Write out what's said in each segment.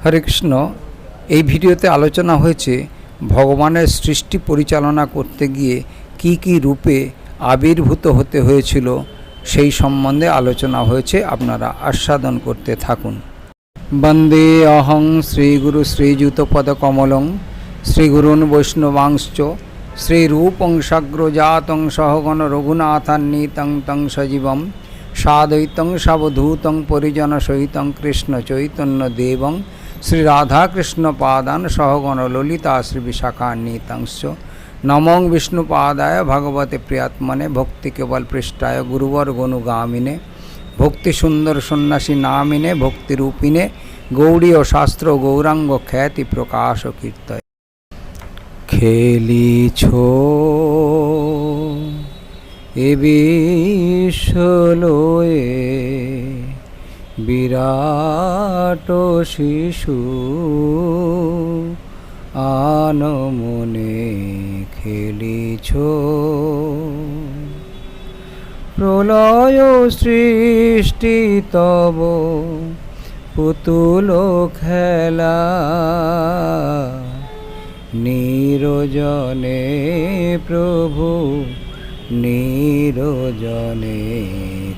হরে কৃষ্ণ। এই ভিডিওতে আলোচনা হয়েছে ভগবানের সৃষ্টি পরিচালনা করতে গিয়ে কি কি রূপে আবির্ভূত হতে হয়েছিল সেই সম্বন্ধে আলোচনা হয়েছে। আপনারা আস্বাদন করতে থাকুন। বন্দে অহং শ্রীগুরু শ্রীযুতপদকমলং শ্রীগুরুন বৈষ্ণবাংশ্চ শ্রীরূপং সাগ্রজাতং সহগণ রঘুনাথান্বিতং তং সজীবম সাদ্বৈতং সাবধূতং পরিজন সহিতং কৃষ্ণ চৈতন্য দেবং শ্রী রাধাকৃষ্ণ পাদান সহগণ ললিতা শ্রী বিশাখান্বিতংশ্চ নমং বিষ্ণুপাদায় ভগবতে প্রিয়াত্মনে ভক্তি কেবল পৃষ্ঠায় গুরুবর গনুগামিনে ভক্তি সুন্দর সন্ন্যাসী নামিনে ভক্তিরূপিণে গৌড়ী ও শাস্ত্র গৌরাঙ্গ খ্যাতি প্রকাশ কীর্তয়। খেলিছ এ বিশ্বলয়ে বিরাট শিশু আনমনে খেলিছ প্রলয় সৃষ্টি তব পুতুল খেলা নিরজনে প্রভু নিরজনে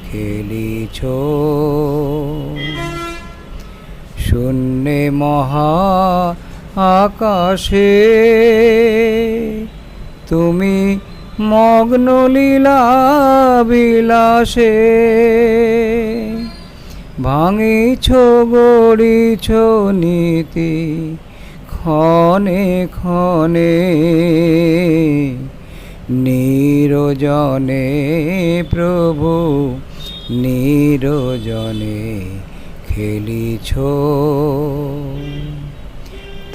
খেলিছ শূন্যে মহা আকাশে তুমি মগ্ন লীলা বিলাসে ভাঙিছ গড়িছ নীতি ক্ষণে ক্ষণে নিরজনে প্রভু নিরজনে খেলিছ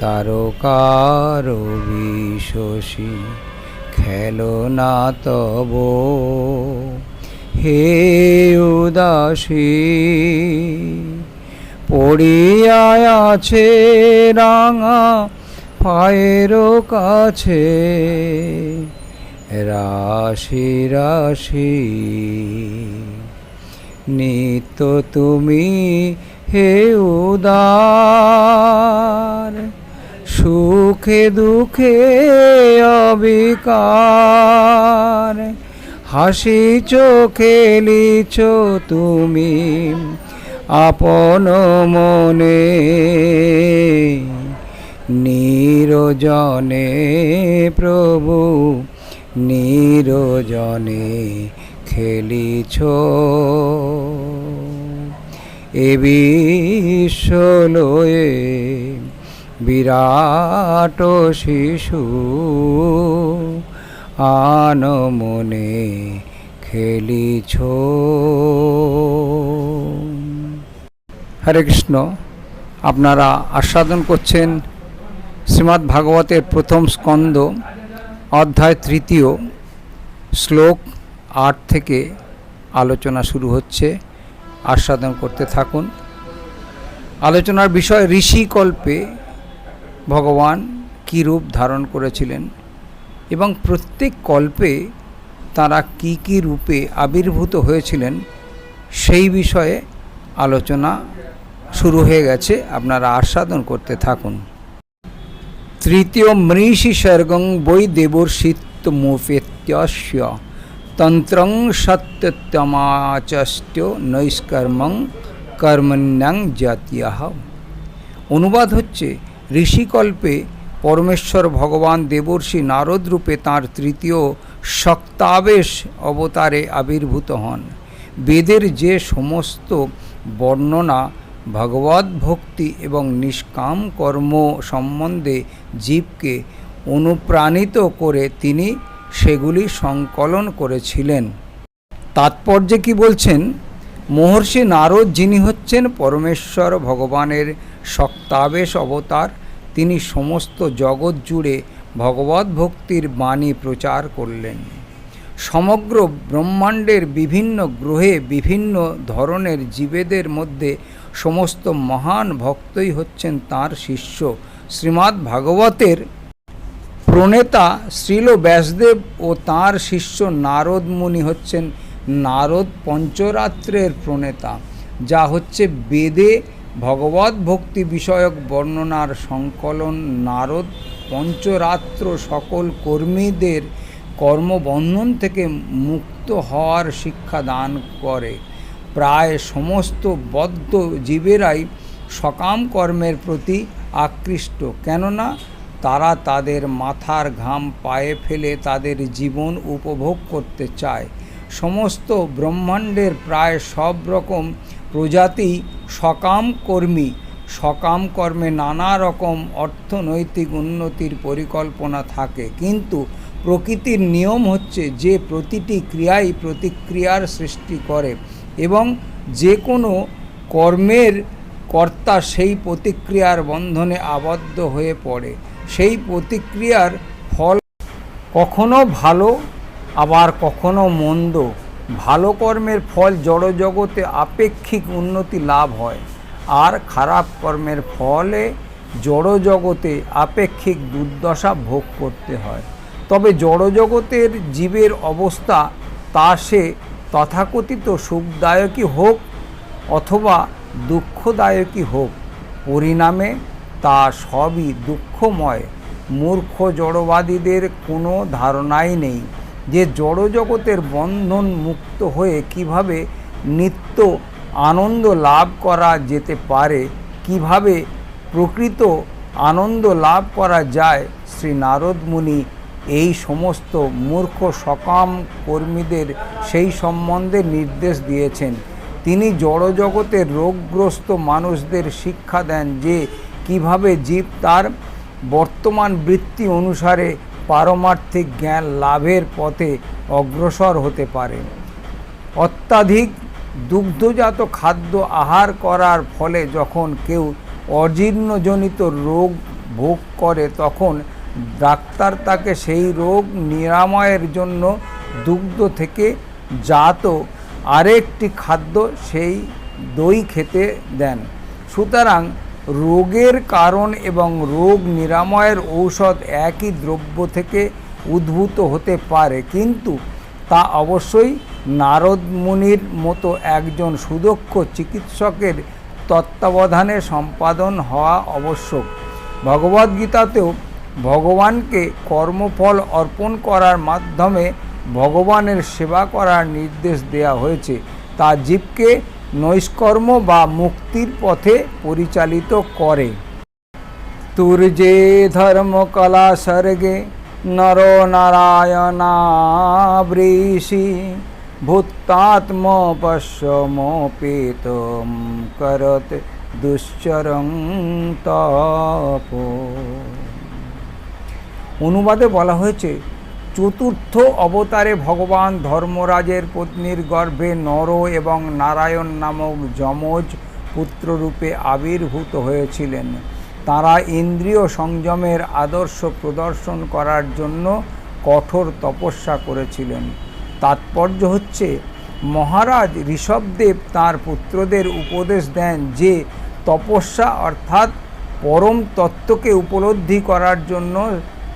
তারকার বিশোষী খেলনা তব হে উদাসী পড়িয়া আছে রাঙা পায়ের কাছে রাশি রাশি নিত্য তুমি হে উদার সুখে দুঃখে অবিকার হাসিছ খেলিছ তুমি আপন মনে নিরজনে প্রভু নিরজনে খেলিছ এ বিশ্বলয়ে বিরাট শিশু আনমনে খেলিছ। হরে কৃষ্ণ। আপনারা আস্বাদন করছেন শ্রীমদ্ ভাগবতের প্রথম স্কন্দ অধ্যায় 3 শ্লোক 8 থেকে আলোচনা শুরু হচ্ছে। আস্বাদন করতে থাকুন। আলোচনার বিষয় ঋষিকল্পে ভগবান কী রূপ ধারণ করেছিলেন এবং প্রত্যেক কল্পে তারা কি কি রূপে আবির্ভূত হয়েছিলেন সেই বিষয়ে আলোচনা শুরু হয়ে গেছে। আপনারা আস্বাদন করতে থাকুন। তৃতীয় মৃষি সর্গং বৈ দেবর্ষিত্তমোপেত্যস্য তন্ত্রং সত্যতমাচস্ত্য নৈষ্কর্মং কর্মণ্যং জাতীয়ঃ। অনুবাদ হচ্ছে, ঋষিকল্পে পরমেশ্বর ভগবান দেবর্ষি নারদ রূপে তাঁর তৃতীয় শক্তাবেশ অবতারে আবির্ভূত হন। বেদের যে সমস্ত বর্ণনা ভগবদ্ ভক্তি এবং নিষ্কাম কর্ম সম্বন্ধে জীবকে অনুপ্রাণিত করে তিনি সেগুলি সংকলন করেছিলেন। তাৎপর্যে কি বলছেন? মহর্ষি নারদ যিনি হচ্ছেন পরমেশ্বর ভগবানের শক্তাবেশ অবতার, তিনি সমস্ত জগৎ জুড়ে ভগবদ্ ভক্তির বাণী প্রচার করলেন। সমগ্র ব্রহ্মাণ্ডের বিভিন্ন গ্রহে বিভিন্ন ধরনের জীবেদের মধ্যে সমস্ত মহান ভক্তই হচ্ছেন তাঁর শিষ্য। শ্রীমদ্ ভাগবতের প্রণেতা শ্রীল ব্যাসদেব ও তাঁর শিষ্য নারদ মুনি হচ্ছেন নারদ পঞ্চরাত্রের প্রণেতা, যা হচ্ছে বেদে ভগবত ভক্তি বিষয়ক বর্ণনার সংকলন নারদ পঞ্চরাত্র সকল কর্মীদের কর্মবন্ধন থেকে মুক্ত হওয়ার শিক্ষা দান করে। প্রায় সমস্ত বদ্ধ জীবেরাই সকাম কর্মের প্রতি আকৃষ্ট, কেননা তারা তাদের মাথার ঘাম পায়ে ফেলে তাদের জীবন উপভোগ করতে চায়। সমস্ত ব্রহ্মাণ্ডের প্রায় সব রকম প্রজাতি সকাম কর্মী। সকাম কর্মে নানা রকম অর্থনৈতিক উন্নতির পরিকল্পনা থাকে, কিন্তু প্রকৃতির নিয়ম হচ্ছে যে প্রতিটি ক্রিয়াই প্রতিক্রিয়ার সৃষ্টি করে এবং যে কোনো কর্মের কর্তা সেই প্রতিক্রিয়ার বন্ধনে আবদ্ধ হয়ে পড়ে। সেই প্রতিক্রিয়ার ফল কখনো ভালো আবার কখনো মন্দ। ভালো কর্মের ফল জড়জগতে আপেক্ষিক উন্নতি লাভ হয়, আর খারাপ কর্মের ফলে জড়জগতে আপেক্ষিক দুর্দশা ভোগ করতে হয়। তবে জড়জগতের জীবের অবস্থা তা সে তথাকথিত সুখদায়কই হোক অথবা দুঃখদায়কই হোক, পরিণামে তা সবই দুঃখময়। মূর্খ জড়বাদীদের কোনো ধারণাই নেই যে জড়জগতের বন্ধন মুক্ত হয়ে কিভাবে নিত্য আনন্দ লাভ করা যেতে পারে, কিভাবে প্রকৃত আনন্দ লাভ করা যায়। শ্রী নারদ মুনি এই সমস্ত মূর্খ সকাম কর্মীদের সেই সম্বন্ধে নির্দেশ দিয়েছেন। তিনি জড়জগতের রোগগ্রস্ত মানুষদের শিক্ষা দেন যে কিভাবে জীব তার বর্তমান বৃত্তি অনুসারে পারমার্থিক জ্ঞান লাভের পথে অগ্রসর হতে পারে। অত্যাধিক দুগ্ধজাত খাদ্য আহার করার ফলে যখন কেউ অজীর্ণজনিত রোগ ভোগ করে, তখন ডাক্তার তাকে সেই রোগ নিরাময়ের জন্য দুগ্ধ থেকে জাত আরেকটি খাদ্য, সেই দই খেতে দেন। সুতরাং রোগের কারণ এবং রোগ নিরাময়ের ঔষধ একই দ্রব্য থেকে উদ্ভূত হতে পারে, কিন্তু তা অবশ্যই নারদ মুনির মতো একজন সুদক্ষ চিকিৎসকের তত্ত্বাবধানে সম্পাদন হওয়া আবশ্যক। ভগবদ্গীতাতেও ভগবানকে কর্মফল অর্পণ করার মাধ্যমে ভগবানের সেবা করার নির্দেশ দেওয়া হয়েছে। তা জীবকে নৈষ্কর্ম বা মুক্তির পথে পরিচালিত করে। তুর্যে ধর্মকলা স্বর্গে নর নারায়ণাবৃষি ভূতাত্ম পশ্যমোপেত করত দুশ্চরং তপ। অনুবাদে বলা হয়েছে, চতুর্থ অবতারে ভগবান ধর্মরাজের পত্নীর গর্ভে নর এবং নারায়ণ নামক যমজ পুত্ররূপে আবির্ভূত হয়েছিলেন। তাঁরা ইন্দ্রিয় সংযমের আদর্শ প্রদর্শন করার জন্য কঠোর তপস্যা করেছিলেন। তাৎপর্য হচ্ছে, মহারাজ ঋষভদেব তাঁর পুত্রদের উপদেশ দেন যে তপস্যা অর্থাৎ পরম তত্ত্বকে উপলব্ধি করার জন্য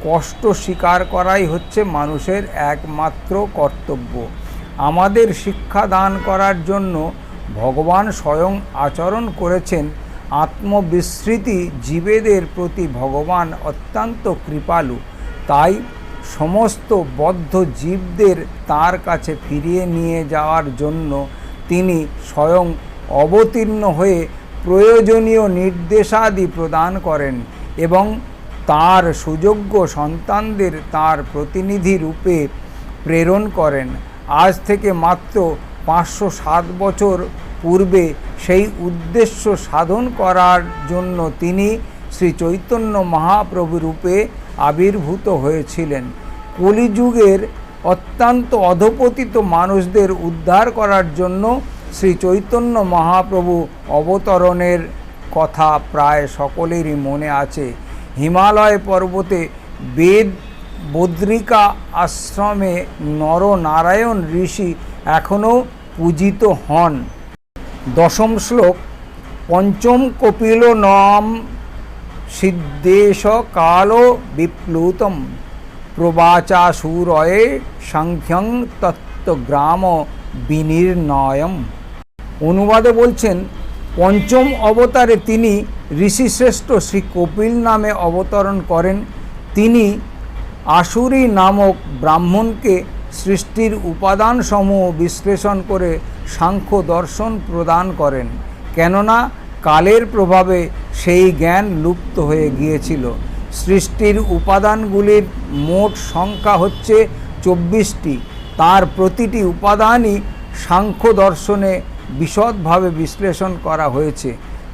কষ্ট স্বীকার করাই হচ্ছে মানুষের একমাত্র কর্তব্য। আমাদের শিক্ষা দান করার জন্য ভগবান স্বয়ং আচরণ করেছেন। আত্মবিস্মৃতি জীবেদের প্রতি ভগবান অত্যন্ত কৃপালু, তাই সমস্ত বদ্ধ জীবদের তাঁর কাছে ফিরিয়ে নিয়ে যাওয়ার জন্য তিনি স্বয়ং অবতীর্ণ হয়ে প্রয়োজনীয় নির্দেশাদি প্রদান করেন এবং তার সুযোগ্য সন্তানদের তার প্রতিনিধি রূপে প্রেরণ করেন। আজ থেকে মাত্র 507 বছর পূর্বে সেই উদ্দেশ্য সাধন করার জন্য তিনি শ্রী চৈতন্য মহাপ্রভু রূপে আবির্ভূত হয়েছিলেন। কলিযুগের অত্যন্ত অধপতিত মানুষদের উদ্ধার করার জন্য শ্রী চৈতন্য মহাপ্রভু অবতরণের কথা প্রায় সকলেরই মনে আছে। হিমালয় পর্বতে বদ্রিকা আশ্রমে নরনারায়ণ ঋষি এখনও পূজিত হন। দশম শ্লোক। পঞ্চম কপিল নাম সিদ্ধেশ কাল বিপ্লুতম প্রবাচাসুরয়ে সাংখ্যং তত্ত্বগ্রাম বিনির্ণয়ম। অনুবাদে বলছেন, পঞ্চম অবতারে তিনি ঋষিশ্রেষ্ঠ শ্রী কপিল নামে অবতরণ করেন। তিনি আসুরি নামক ব্রাহ্মণকে সৃষ্টির উপাদানসমূহ বিশ্লেষণ করে সাংখ্য দর্শন প্রদান করেন, কেননা কালের প্রভাবে সেই জ্ঞান লুপ্ত হয়ে গিয়েছিল। সৃষ্টির উপাদানগুলির মোট সংখ্যা হচ্ছে 24টি। তার প্রতিটি উপাদানই সাংখ্য দর্শনে বিশদভাবে বিশ্লেষণ করা হয়েছে।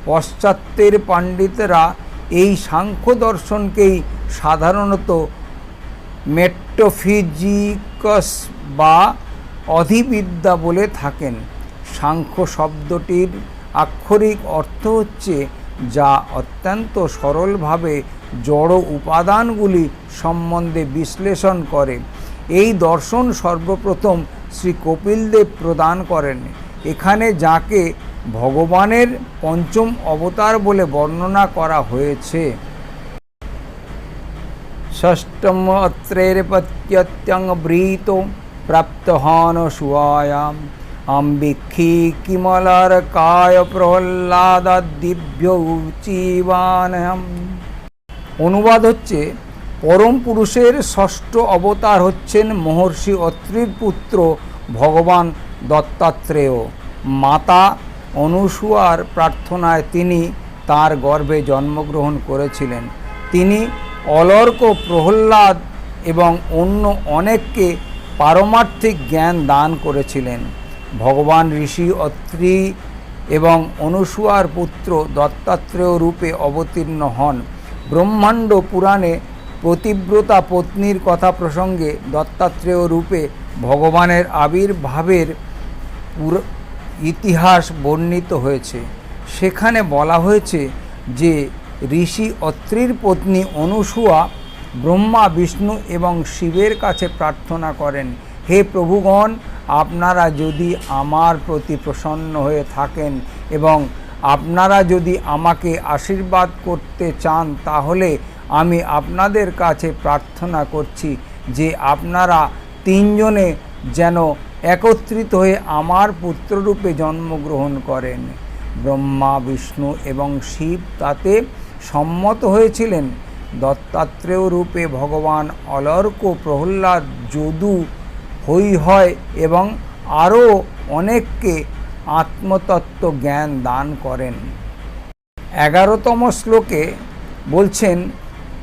পশ্চাত্যের পণ্ডিতরা এই সাংখ্য দর্শনকেই সাধারণত মেটাফিজিক্স বা অধিবিদ্যা বলে থাকেন। সাংখ্য শব্দটির আক্ষরিক অর্থ হচ্ছে যা অত্যন্ত সরলভাবে জড় উপাদানগুলি সম্বন্ধে বিশ্লেষণ করে। এই দর্শন সর্বপ্রথম শ্রী কপিলদেব প্রদান করেন। এখানে যাকে ভগবানের পঞ্চম অবতার বলে বর্ণনা করা হয়েছে। ষষ্ঠম অত্রেরপত্যত্যং বৃতো প্রাপ্তহান সুয়ায়াম আম্বিক্ষী কিমলার কায় প্রহ্লাদিভ্য উচিবানহম। অনুবাদ হচ্ছে, পরম পুরুষের ষষ্ঠ অবতার হচ্ছেন মহর্ষি অত্রির পুত্র ভগবান দত্তাত্রেয়। মাতা অনুসূয়ার প্রার্থনায় তিনি তার গর্ভে জন্মগ্রহণ করেছিলেন। তিনি অলর্ক, প্রহ্লাদ এবং অন্য অনেককে পারমার্থিক জ্ঞান দান করেছিলেন। ভগবান ঋষি অত্রি এবং অনুসূয়ার পুত্র দত্তাত্রেয় রূপে অবতীর্ণ হন। ব্রহ্মাণ্ড পুরাণে পতিব্রতা পত্নীর কথা প্রসঙ্গে দত্তাত্রেয় রূপে ভগবানের আবির্ভাবের ইতিহাস বর্ণিত হয়েছে। সেখানে বলা হয়েছে যে ঋষি অত্রির পত্নী অনুসূয়া ব্রহ্মা, বিষ্ণু এবং শিবের কাছে প্রার্থনা করেন, হে প্রভুগণ, আপনারা যদি আমার প্রতি প্রসন্ন হয়ে থাকেন এবং আপনারা যদি আমাকে আশীর্বাদ করতে চান, তাহলে আমি আপনাদের কাছে প্রার্থনা করছি যে আপনারা তিনজনে যেন একত্রিত হয়ে আমার পুত্ররূপে জন্মগ্রহণ করেন। ব্রহ্মা, বিষ্ণু এবং শিব তাতে সম্মত হয়েছিলেন। দত্তাত্রেয় রূপে ভগবান অলর্ক, প্রহ্লাদ, যদু, হৈহয় এবং আরও অনেককে আত্মতত্ত্ব জ্ঞান দান করেন। 11তম শ্লোকে বলছেন,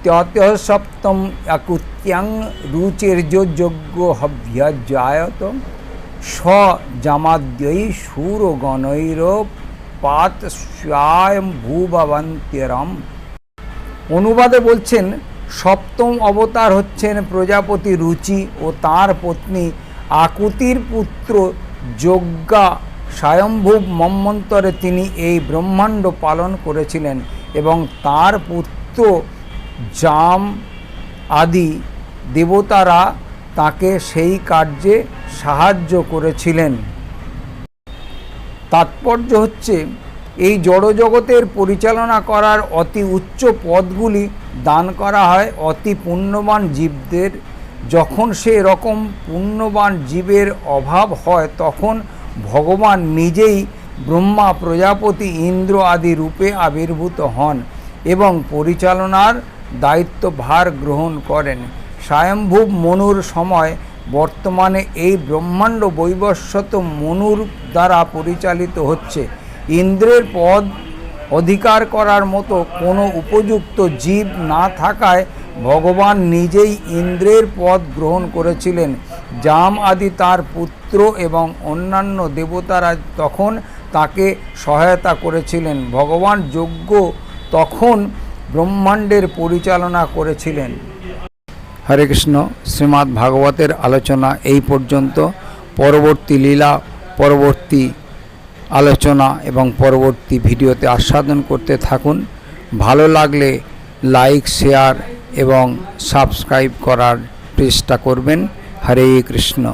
ত্যতঃ সপ্তম আকুত্যাং রুচির্যজ্ঞ হভ্যজায়ত স জামাদ্যৈ শূরগণৈর পাত স্বয়ম্ভুবন্ত্যরম। অনুবাদে বলছেন, সপ্তম অবতার হচ্ছেন প্রজাপতি রুচি ও তার পত্নী আকুতির পুত্র যজ্ঞা। স্বয়ম্ভুব মন্বন্তরে তিনি এই ব্রহ্মাণ্ড পালন করেছিলেন এবং তার পুত্র জাম আদি দেবতারা তাকে সেই কার্যে সাহায্য করেছিলেন। তাৎপর্য হচ্ছে, এই জড়জগতের পরিচালনা করার অতি উচ্চ পদগুলি দান করা হয় অতি পুণ্যবান জীবদের। যখন সে রকম পুণ্যবান জীবের অভাব হয়, তখন ভগবান নিজেই ব্রহ্মা, প্রজাপতি, ইন্দ্র আদি রূপে আবির্ভূত হন এবং পরিচালনার দায়িত্বভার গ্রহণ করেন। স্বয়ম্ভুব মনুর সময় বর্তমানে এই ব্রহ্মাণ্ড বৈবস্বত মনুর দ্বারা পরিচালিত হচ্ছে। ইন্দ্রের পদ অধিকার করার মতো কোনো উপযুক্ত জীব না থাকায় ভগবান নিজেই ইন্দ্রের পদ গ্রহণ করেছিলেন। জাম আদি তার পুত্র এবং অন্যান্য দেবতারা তখন তাকে সহায়তা করেছিলেন। ভগবান যজ্ঞ তখন ব্রহ্মাণ্ডের পরিচালনা করেছিলেন। হরে কৃষ্ণ। শ্রীমদ্ ভাগবতের আলোচনা এই পর্যন্ত। পরবর্তী লীলা, পরবর্তী আলোচনা এবং পরবর্তী ভিডিওতে আস্বাদন করতে থাকুন। ভালো লাগলে লাইক, শেয়ার এবং সাবস্ক্রাইব করার চেষ্টা করবেন। হরে কৃষ্ণ।